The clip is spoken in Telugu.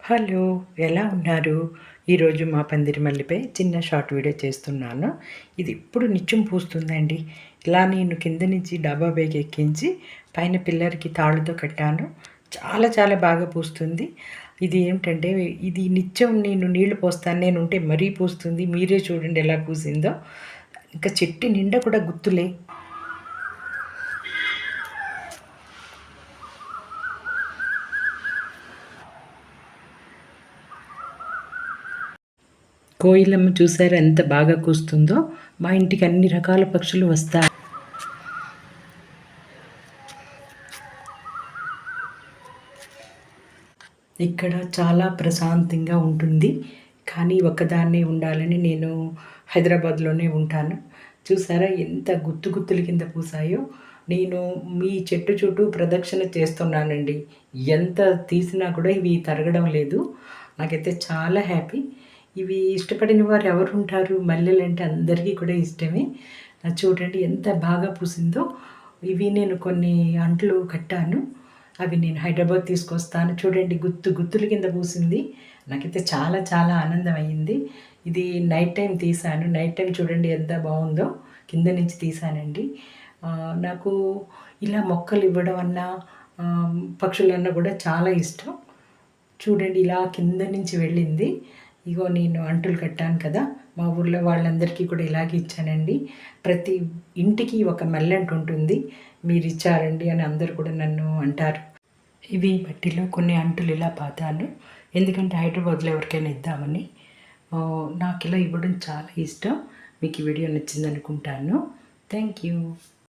హలో, ఎలా ఉన్నారు? ఈరోజు మా పందిరి మల్లిపై చిన్న షార్ట్ వీడియో చేస్తున్నాను. ఇది ఇప్పుడు నిత్యం పూస్తుందండి. ఇలా నేను కింద నుంచి డబ్బా బ్యాగ్ ఎక్కించి పైన పిల్లర్‌కి తాళ్ళతో కట్టాను. చాలా చాలా బాగా పూస్తుంది. ఇది ఏమిటంటే ఇది నిత్యం నేను నీళ్లు పోస్తాను. నేనుంటే మరీ పూస్తుంది. మీరే చూడండి ఎలా పూసిందో. ఇంకా చెట్టు నిండా కూడా గుత్తులే. కోయిలమ్మ చూసారా ఎంత బాగా కూస్తుందో. మా ఇంటికి అన్ని రకాల పక్షులు వస్తాయి. ఇక్కడ చాలా ప్రశాంతంగా ఉంటుంది. కానీ ఒకదాన్నే ఉండాలని నేను హైదరాబాద్లోనే ఉంటాను. చూసారా ఎంత గుత్తు గుత్తుల కింద పూసాయో. నేను మీ చెట్టు చుట్టూ ప్రదక్షిణ చేస్తున్నానండి. ఎంత తీసినా కూడా ఇవి తరగడం లేదు. నాకైతే చాలా హ్యాపీ. ఇవి ఇష్టపడిన వారు ఎవరుంటారు? మల్లెలంటే అందరికీ కూడా ఇష్టమే. చూడండి ఎంత బాగా పూసిందో. ఇవి నేను కొన్ని అంట్లు కట్టాను. అవి నేను హైదరాబాద్ తీసుకొస్తాను. చూడండి గుత్తుల కింద పూసింది. నాకైతే చాలా చాలా ఆనందం అయ్యింది. ఇది నైట్ టైం తీశాను. నైట్ టైం చూడండి ఎంత బాగుందో. కింద నుంచి తీశానండి. నాకు ఇలా మొక్కలు ఇవ్వడం అన్నా పక్షులన్నా కూడా చాలా ఇష్టం. చూడండి ఇలా కింద నుంచి వెళ్ళింది. ఇగో నేను అంటులు కట్టాను కదా, మా ఊర్లో వాళ్ళందరికీ కూడా ఇలాగే ఇచ్చానండి. ప్రతి ఇంటికి ఒక మల్లెంట ఉంటుంది. మీరు ఇచ్చారండి అని అందరూ కూడా నన్ను అంటారు. ఇవి మట్టిలో కొన్ని అంటులు ఇలా పాతాను. ఎందుకంటే హైదరాబాద్లో ఎవరికైనా ఇద్దామని. నాకు ఇలా ఇవ్వడం చాలా ఇష్టం. మీకు ఈ వీడియో నచ్చింది అనుకుంటాను. Thank you.